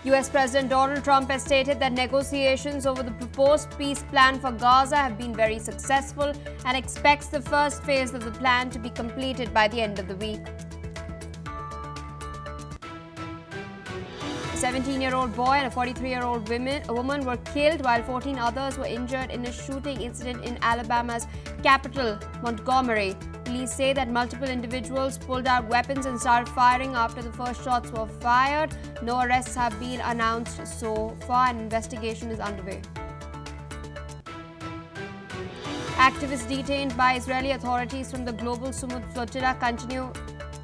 US President Donald Trump has stated that negotiations over the proposed peace plan for Gaza have been very successful and expects the first phase of the plan to be completed by the end of the week. A 17-year-old boy and a 43-year-old woman were killed while 14 others were injured in a shooting incident in Alabama's capital, Montgomery. Police say that multiple individuals pulled out weapons and started firing after the first shots were fired. No arrests have been announced so far. An investigation is underway. Activists detained by Israeli authorities from the global Sumud flotilla continue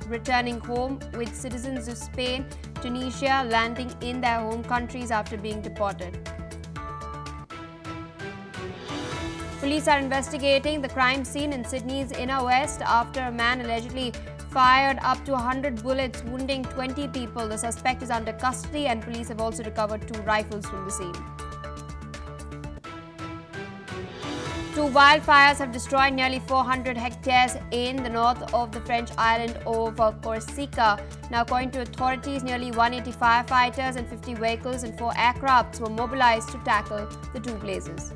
returning home, with citizens of Spain, Tunisia landing in their home countries after being deported. Police are investigating the crime scene in Sydney's inner west after a man allegedly fired up to 100 bullets, wounding 20 people. The suspect is under custody and police have also recovered 2 rifles from the scene. 2 wildfires have destroyed nearly 400 hectares in the north of the French island of Corsica. Now, according to authorities, nearly 180 firefighters and 50 vehicles and 4 aircrafts were mobilized to tackle the 2 blazes.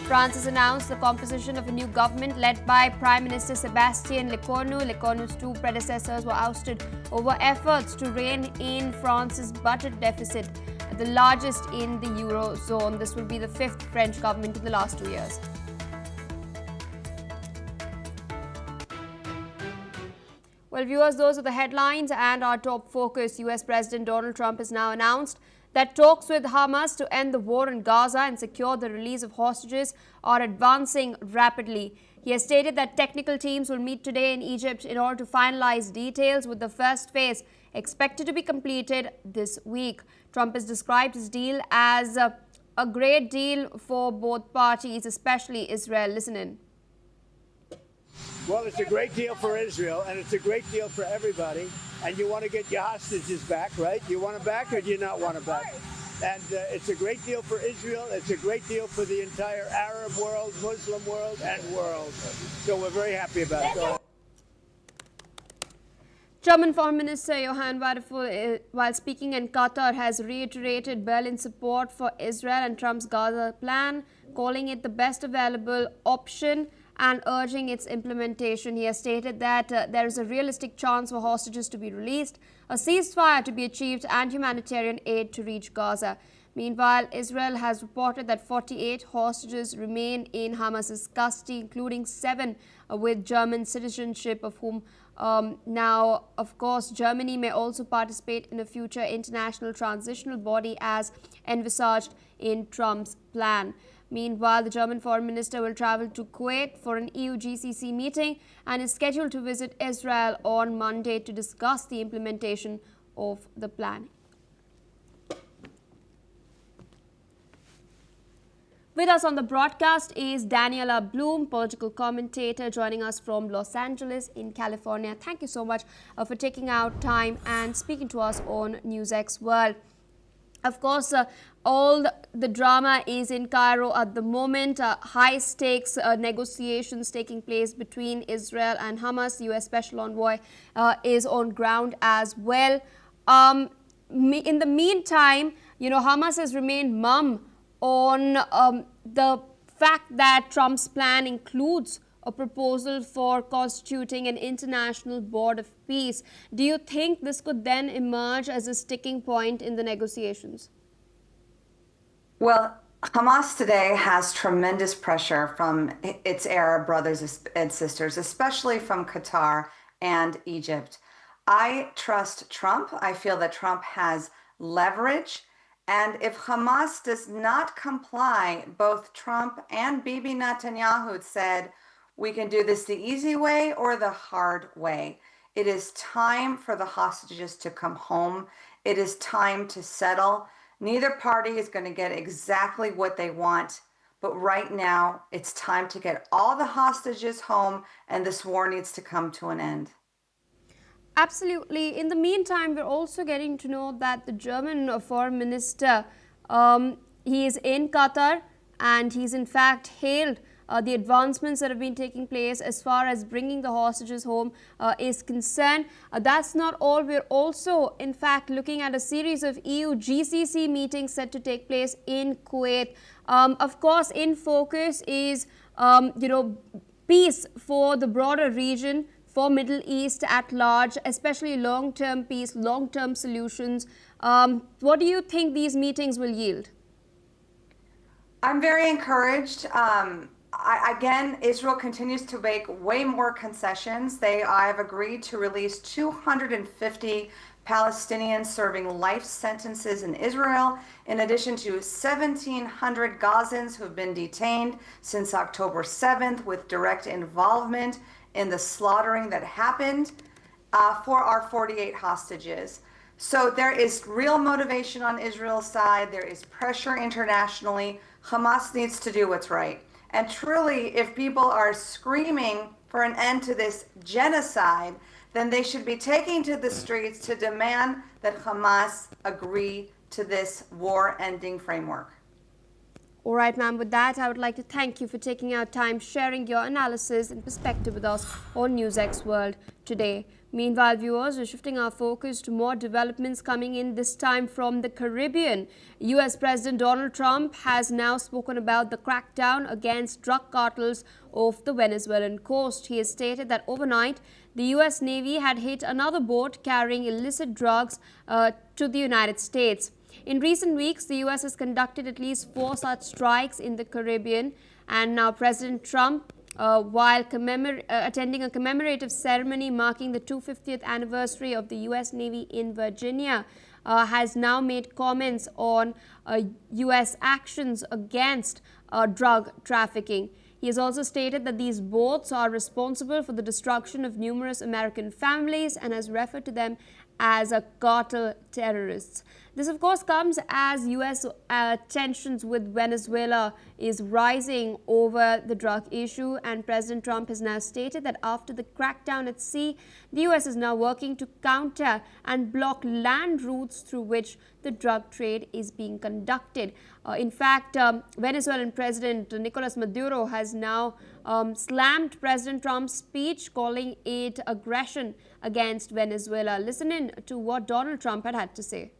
France has announced the composition of a new government led by Prime Minister Sébastien Lecornu. Lecornu's 2 predecessors were ousted over efforts to rein in France's budget deficit, the largest in the Eurozone. This will be the 5th French government in the last 2 years. Well, viewers, those are the headlines and our top focus. US President Donald Trump has now announced that talks with Hamas to end the war in Gaza and secure the release of hostages are advancing rapidly. He has stated that technical teams will meet today in Egypt in order to finalize details, with the first phase expected to be completed this week. Trump has described his deal as a great deal for both parties, especially Israel. Listen in. Well, it's a great deal for Israel, and it's a great deal for everybody. And you want to get your hostages back, right? You want them back, or do you not want them back? And it's a great deal for Israel. It's a great deal for the entire Arab world, Muslim world, and world. So we're very happy about it. German Foreign Minister Johann Wadephul, while speaking in Qatar, has reiterated Berlin's support for Israel and Trump's Gaza plan, calling it the best available option and urging its implementation. He has stated that there is a realistic chance for hostages to be released, a ceasefire to be achieved, and humanitarian aid to reach Gaza. Meanwhile, Israel has reported that 48 hostages remain in Hamas's custody, including 7 with German citizenship, of whom now, of course, Germany may also participate in a future international transitional body as envisaged in Trump's plan. Meanwhile, the German foreign minister will travel to Kuwait for an EU-GCC meeting and is scheduled to visit Israel on Monday to discuss the implementation of the plan. With us on the broadcast is Daniela Bloom, political commentator, joining us from Los Angeles in California. Thank you so much for taking out time and speaking to us on NewsX World. Of course, all the drama is in Cairo at the moment. High-stakes negotiations taking place between Israel and Hamas. The U.S. Special Envoy is on ground as well. In the meantime, Hamas has remained mum on the fact that Trump's plan includes a proposal for constituting an international board of peace. Do you think this could then emerge as a sticking point in the negotiations? Well, Hamas today has tremendous pressure from its Arab brothers and sisters, especially from Qatar and Egypt. I trust Trump. I feel that Trump has leverage. And if Hamas does not comply, both Trump and Bibi Netanyahu said, we can do this the easy way or the hard way. It is time for the hostages to come home. It is time to settle. Neither party is going to get exactly what they want. But right now, it's time to get all the hostages home, and this war needs to come to an end. Absolutely. In the meantime, we're also getting to know that the German foreign minister, he is in Qatar, and he's in fact hailed the advancements that have been taking place as far as bringing the hostages home is concerned. That's not all. We're also, in fact, looking at a series of EU-GCC meetings set to take place in Kuwait. Of course, in focus is, peace for the broader region, for Middle East at large, especially long-term peace, long-term solutions. What do you think these meetings will yield? I'm very encouraged. Again, Israel continues to make way more concessions. They have agreed to release 250 Palestinians serving life sentences in Israel, in addition to 1,700 Gazans who've been detained since October 7th with direct involvement in the slaughtering that happened for our 48 hostages. So there is real motivation on Israel's side. There is pressure internationally. Hamas needs to do what's right. And truly, if people are screaming for an end to this genocide, then they should be taking to the streets to demand that Hamas agree to this war-ending framework. All right, ma'am. With that, I would like to thank you for taking our time, sharing your analysis and perspective with us on NewsX World today. Meanwhile, viewers, we're shifting our focus to more developments coming in, this time from the Caribbean. US President Donald Trump has now spoken about the crackdown against drug cartels off the Venezuelan coast. He has stated that overnight, the US Navy had hit another boat carrying illicit drugs to the United States. In recent weeks, the US has conducted at least 4 such strikes in the Caribbean, and now President Trump, while attending a commemorative ceremony marking the 250th anniversary of the US Navy in Virginia, has now made comments on US actions against drug trafficking. He has also stated that these boats are responsible for the destruction of numerous American families and has referred to them as cartel terrorists. This, of course, comes as US tensions with Venezuela is rising over the drug issue, and President Trump has now stated that after the crackdown at sea, the US is now working to counter and block land routes through which the drug trade is being conducted. In fact, Venezuelan President Nicolas Maduro has now slammed President Trump's speech, calling it aggression against Venezuela. Listen in to what Donald Trump had to say.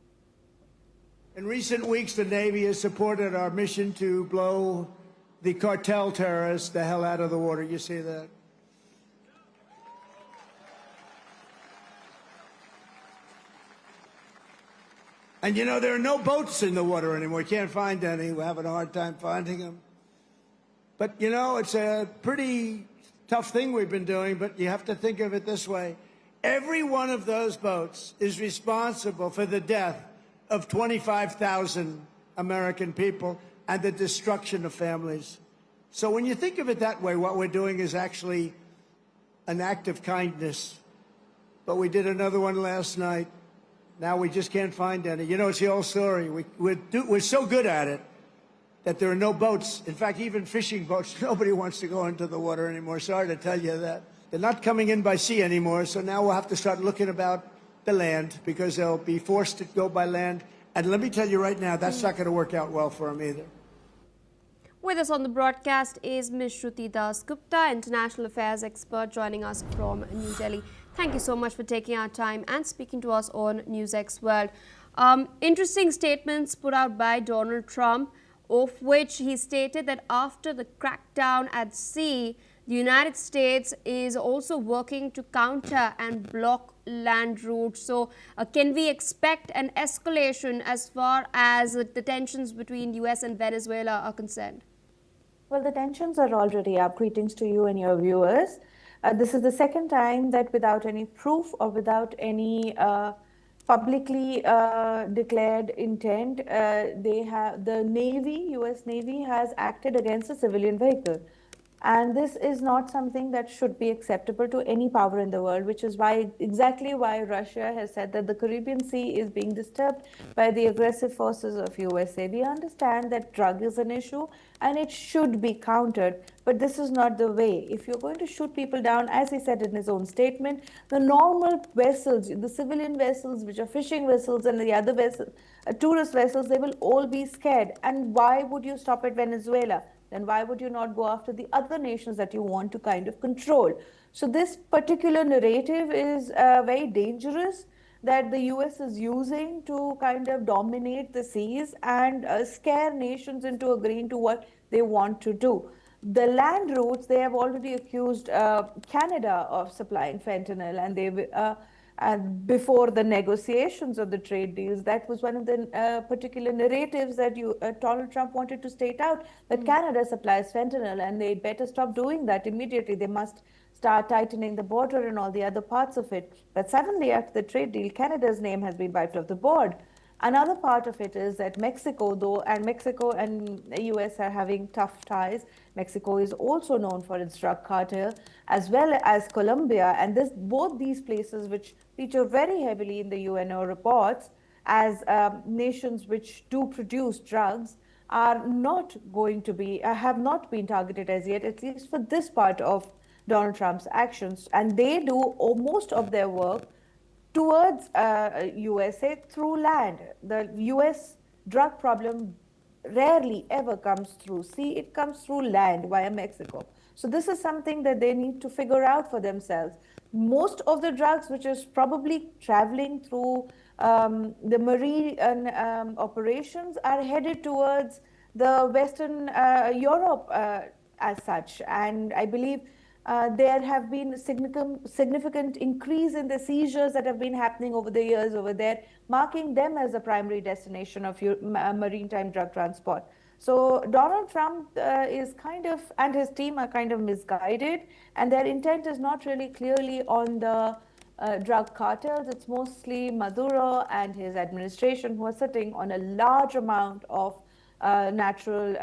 In recent weeks, the Navy has supported our mission to blow the cartel terrorists the hell out of the water. You see that? And you know, there are no boats in the water anymore. You can't find any. We're having a hard time finding them. But, you know, it's a pretty tough thing we've been doing, but you have to think of it this way. Every one of those boats is responsible for the death of 25,000 American people and the destruction of families. So when you think of it that way, what we're doing is actually an act of kindness. But we did another one last night. Now we just can't find any. You know, it's the old story. We're so good at it that there are no boats. In fact, even fishing boats, nobody wants to go into the water anymore. Sorry to tell you that. They're not coming in by sea anymore, so now we'll have to start looking about the land because they'll be forced to go by land. And let me tell you right now, that's not going to work out well for them either. With us on the broadcast is Ms. Shruti Das Gupta, international affairs expert, joining us from New Delhi. Thank you so much for taking our time and speaking to us on NewsX World. Interesting statements put out by Donald Trump, of which he stated that after the crackdown at sea, the United States is also working to counter and block land routes. So can we expect an escalation as far as the tensions between US and Venezuela are concerned? Well, the tensions are already up. Greetings to you and your viewers. This is the second time that without any proof or without any publicly declared intent, the Navy, US Navy has acted against a civilian vehicle. And this is not something that should be acceptable to any power in the world, which is exactly why Russia has said that the Caribbean Sea is being disturbed by the aggressive forces of USA. We understand that drug is an issue and it should be countered, but this is not the way. If you're going to shoot people down, as he said in his own statement, the normal vessels, the civilian vessels, which are fishing vessels and the other vessels, tourist vessels, they will all be scared. And why would you stop at Venezuela? then why would you not go after the other nations that you want to kind of control? So this particular narrative is very dangerous, that the US is using to kind of dominate the seas and scare nations into agreeing to what they want to do. The land routes, they have already accused Canada of supplying fentanyl, and and before the negotiations of the trade deals, that was one of the particular narratives that Donald Trump wanted to state out, that Canada supplies fentanyl and they better stop doing that immediately. They must start tightening the border and all the other parts of it. But suddenly, after the trade deal, Canada's name has been wiped off the board. Another part of it is that Mexico, though, and Mexico and the US are having tough ties. Mexico is also known for its drug cartel, as well as Colombia. And both these places, which feature very heavily in the UNO reports as nations which do produce drugs, are not going to be, have not been targeted as yet, at least for this part of Donald Trump's actions. And they do most of their work towards USA through land. The US drug problem rarely ever comes through sea, it comes through land via Mexico. So this is something that they need to figure out for themselves. Most of the drugs which is probably traveling through the marine operations are headed towards the Western Europe as such. And I believe there have been significant increase in the seizures that have been happening over the years over there, marking them as a primary destination of maritime drug transport. So Donald Trump is kind of, and his team are kind of misguided, and their intent is not really clearly on the drug cartels. It's mostly Maduro and his administration who are sitting on a large amount of natural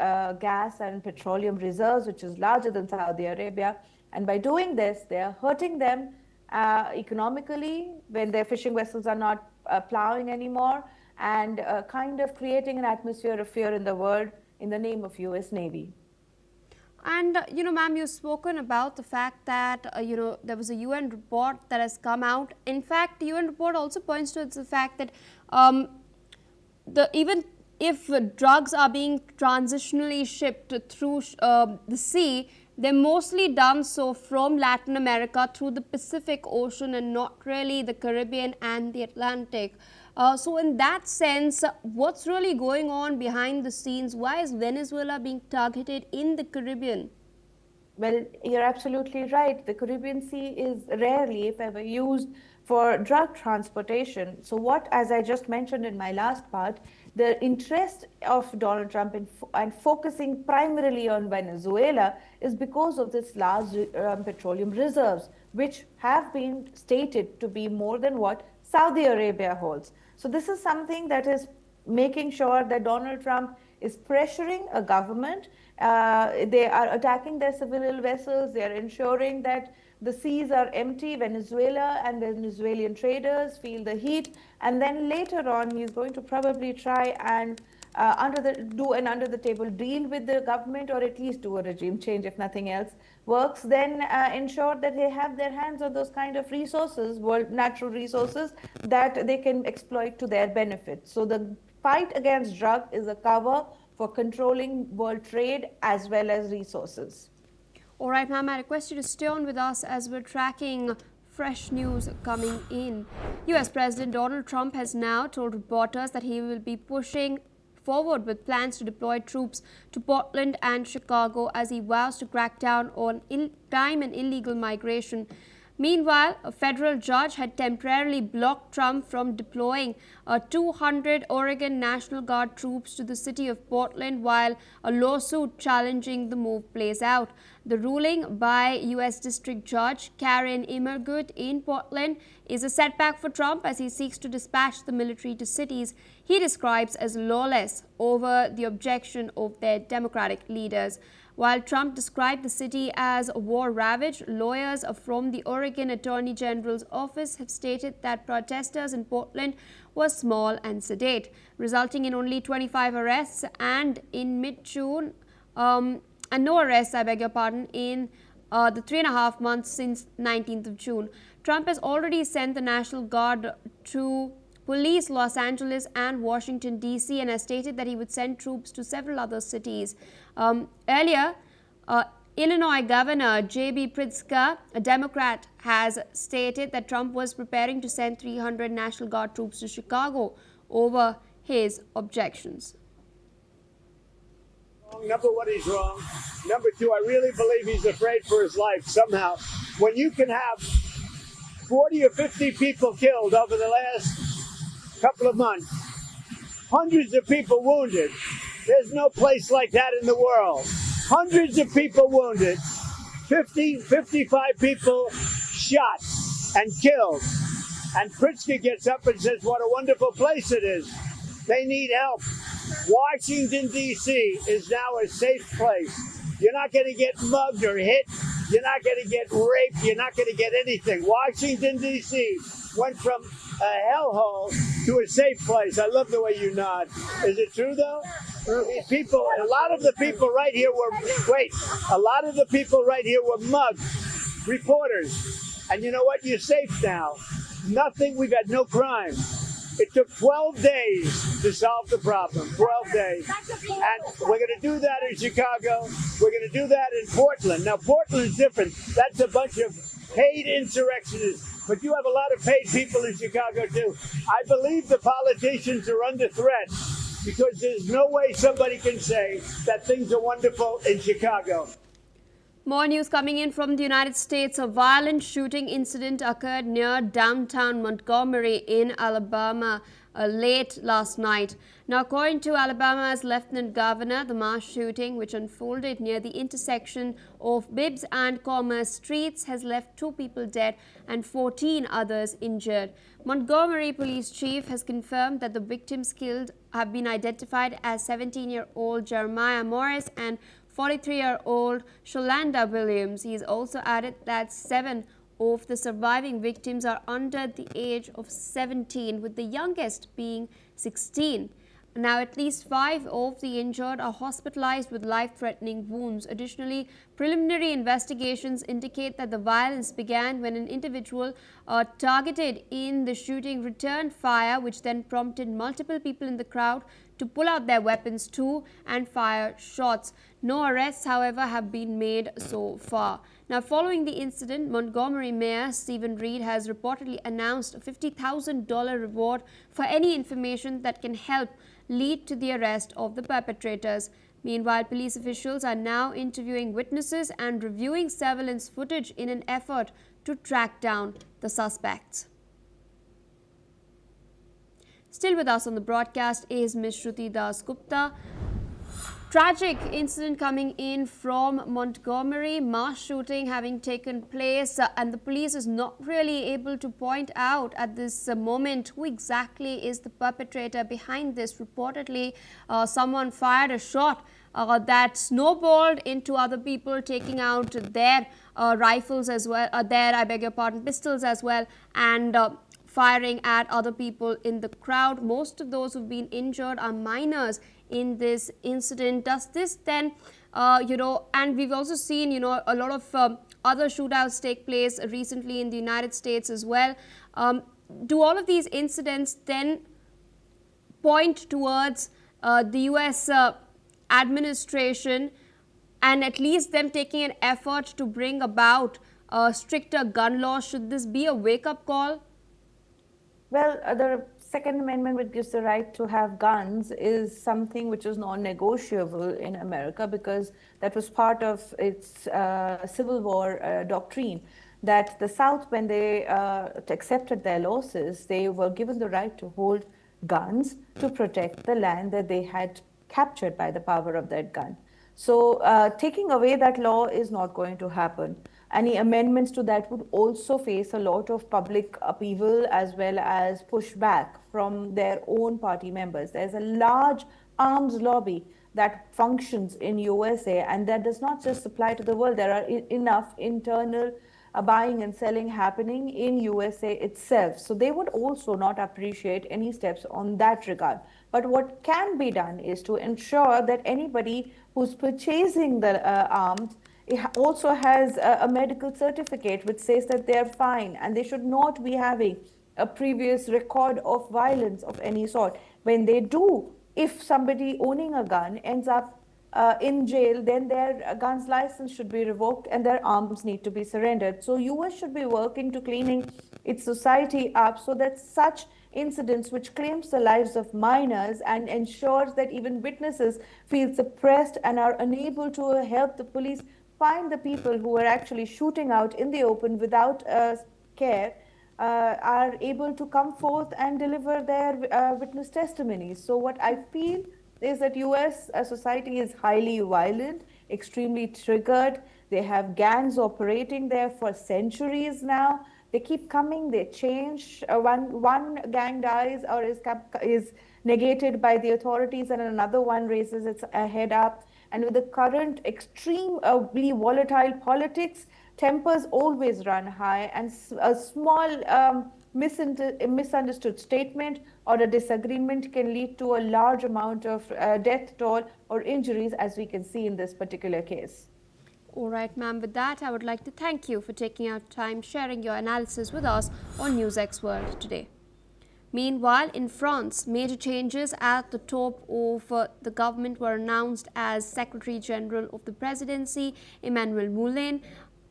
gas and petroleum reserves, which is larger than Saudi Arabia. And by doing this, they are hurting them economically when their fishing vessels are not plowing anymore, and kind of creating an atmosphere of fear in the world in the name of US Navy. And, ma'am, you've spoken about the fact that, there was a UN report that has come out. In fact, the UN report also points to the fact that even if drugs are being transitionally shipped through the sea, they're mostly done so from Latin America through the Pacific Ocean and not really the Caribbean and the Atlantic. So in that sense, what's really going on behind the scenes? Why is Venezuela being targeted in the Caribbean? Well, you're absolutely right. The Caribbean Sea is rarely, if ever, used for drug transportation. So what, as I just mentioned in my last part, the interest of Donald Trump in and focusing primarily on Venezuela is because of this large petroleum reserves, which have been stated to be more than what Saudi Arabia holds. So this is something that is making sure that Donald Trump is pressuring a government. They are attacking their civilian vessels. They are ensuring that the seas are empty. Venezuela and Venezuelan traders feel the heat. And then later on, he's going to probably try and do an under-the-table deal with the government, or at least do a regime change if nothing else works, then ensure that they have their hands on those kind of resources, natural resources, that they can exploit to their benefit. So the fight against drug is a cover for controlling world trade as well as resources. All right, ma'am, I request you to stay on with us as we're tracking fresh news coming in. US President Donald Trump has now told reporters that he will be pushing forward with plans to deploy troops to Portland and Chicago as he vows to crack down on time and illegal migration. Meanwhile, a federal judge had temporarily blocked Trump from deploying 200 Oregon National Guard troops to the city of Portland while a lawsuit challenging the move plays out. The ruling by U.S. District Judge Karen Immergut in Portland is a setback for Trump as he seeks to dispatch the military to cities he describes as lawless over the objection of their Democratic leaders. While Trump described the city as war-ravaged, lawyers from the Oregon Attorney General's office have stated that protesters in Portland were small and sedate, resulting in only 25 arrests and in mid-June, and no arrests, I beg your pardon, in the 3.5 months since 19th of June. Trump has already sent the National Guard to police Los Angeles and Washington, D.C., and has stated that he would send troops to several other cities. Earlier, Illinois Governor J.B. Pritzker, a Democrat, has stated that Trump was preparing to send 300 National Guard troops to Chicago over his objections. Number one, he's wrong. Number two, I really believe he's afraid for his life somehow. When you can have 40 or 50 people killed over the last couple of months, hundreds of people wounded, there's no place like that in the world. Hundreds of people wounded, 50, 55 people shot and killed. And Pritzker gets up and says, what a wonderful place it is. They need help. Washington, D.C. is now a safe place. You're not going to get mugged or hit. You're not going to get raped. You're not going to get anything. Washington, D.C. went from a hellhole to a safe place. I love the way you nod. Is it true, though? People, a lot of the people right here were mugged. Reporters. And you know what? You're safe now. Nothing. We've had no crime. It took 12 days to solve the problem, 12 days. And we're going to do that in Chicago. We're going to do that in Portland. Now, Portland's different. That's a bunch of paid insurrectionists. But you have a lot of paid people in Chicago, too. I believe the politicians are under threat because there's no way somebody can say that things are wonderful in Chicago. More news coming in from the United States. A violent shooting incident occurred near downtown Montgomery in Alabama late last night. Now, according to Alabama's Lieutenant Governor, the mass shooting, which unfolded near the intersection of Bibbs and Commerce Streets, has left 2 people dead and 14 others injured. Montgomery Police Chief has confirmed that the victims killed have been identified as 17-year-old Jeremiah Morris and 43-year-old Sholanda Williams. He has also added that 7 of the surviving victims are under the age of 17, with the youngest being 16. Now, at least 5 of the injured are hospitalized with life-threatening wounds. Additionally, preliminary investigations indicate that the violence began when an individual targeted in the shooting returned fire, which then prompted multiple people in the crowd to pull out their weapons too and fire shots. No arrests, however, have been made so far. Now, following the incident, Montgomery Mayor Stephen Reed has reportedly announced a $50,000 reward for any information that can help lead to the arrest of the perpetrators. Meanwhile, police officials are now interviewing witnesses and reviewing surveillance footage in an effort to track down the suspects. Still with us on the broadcast is Ms. Shruti Das Gupta. Tragic incident coming in from Montgomery, mass shooting having taken place, and the police is not really able to point out at this moment who exactly is the perpetrator behind this. Reportedly, someone fired a shot that snowballed into other people, taking out their rifles as well, pistols as well, and firing at other people in the crowd. Most of those who've been injured are minors in this incident. Does this then, and we've also seen, a lot of other shootouts take place recently in the United States as well. Do all of these incidents then point towards the U.S. administration and at least them taking an effort to bring about stricter gun laws? Should this be a wake-up call? Well, the Second Amendment, which gives the right to have guns, is something which is non-negotiable in America because that was part of its Civil War doctrine, that the South, when they accepted their losses, they were given the right to hold guns to protect the land that they had captured by the power of that gun. So taking away that law is not going to happen. Any amendments to that would also face a lot of public upheaval as well as pushback from their own party members. There's a large arms lobby that functions in USA, and that does not just apply to the world. There are enough internal buying and selling happening in USA itself. So they would also not appreciate any steps on that regard. But what can be done is to ensure that anybody who's purchasing the arms it also has a medical certificate which says that they are fine and they should not be having a previous record of violence of any sort. When they do, if somebody owning a gun ends up in jail, then their gun's license should be revoked and their arms need to be surrendered. So US should be working to cleaning its society up so that such incidents which claims the lives of minors and ensures that even witnesses feel suppressed and are unable to help the police find the people who are actually shooting out in the open without care, are able to come forth and deliver their witness testimonies. So what I feel is that US society is highly violent, extremely triggered. They have gangs operating there for centuries now. They keep coming, they change. One gang dies or is negated by the authorities and another one raises its head up. And with the current extremely volatile politics, tempers always run high, and a small misunderstood statement or a disagreement can lead to a large amount of death toll or injuries, as we can see in this particular case. All right, ma'am. With that, I would like to thank you for taking out time sharing your analysis with us on NewsX World today. Meanwhile, in France, major changes at the top of the government were announced as Secretary General of the Presidency, Emmanuel Moulin,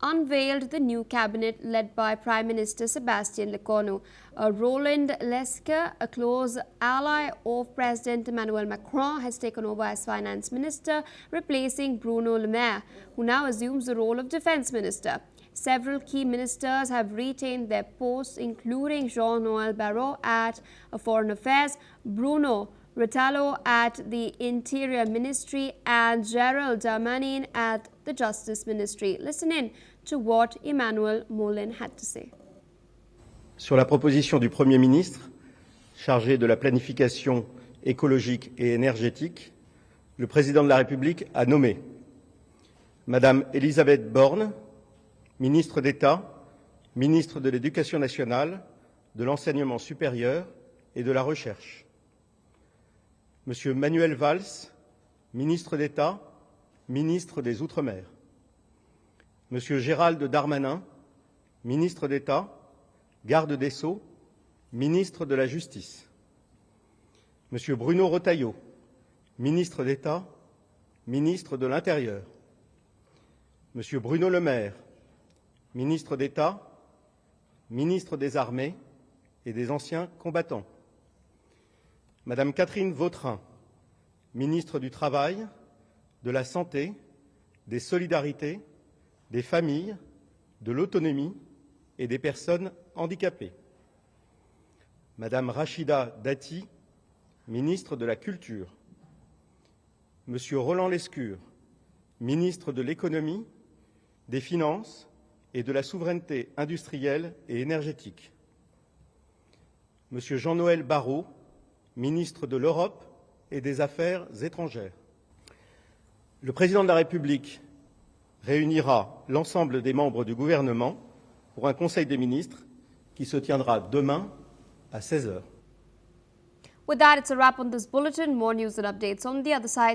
unveiled the new cabinet led by Prime Minister Sébastien Lecornu. Roland Lescure, a close ally of President Emmanuel Macron, has taken over as Finance Minister, replacing Bruno Le Maire, who now assumes the role of Defense Minister. Several key ministers have retained their posts, including Jean-Noël Barrot at Foreign Affairs, Bruno Retailleau at the Interior Ministry, and Gérald Darmanin at the Justice Ministry. Listen in to what Emmanuel Moulin had to say. Sur la proposition du Premier ministre, chargé de la planification écologique et énergétique, le Président de la République a nommé Madame Elisabeth Borne, ministre d'État, ministre de l'Éducation nationale, de l'Enseignement supérieur et de la Recherche. Monsieur Manuel Valls, ministre d'État, ministre des Outre-mer. Monsieur Gérald Darmanin, ministre d'État, garde des Sceaux, ministre de la Justice. Monsieur Bruno Retailleau, ministre d'État, ministre de l'Intérieur. Monsieur Bruno Le Maire, ministre d'État, ministre des Armées et des Anciens combattants. Madame Catherine Vautrin, ministre du Travail, de la Santé, des Solidarités, des Familles, de l'Autonomie et des Personnes handicapées. Madame Rachida Dati, ministre de la Culture. Monsieur Roland Lescure, ministre de l'Économie, des Finances et de la Souveraineté industrielle et énergétique. Monsieur Jean-Noël Barrot, ministre de l'Europe et des Affaires étrangères. Le Président de la République réunira l'ensemble des membres du gouvernement pour un Conseil des ministres qui se tiendra demain à 16h. With that, it's a wrap on this bulletin. More news and updates on the other side.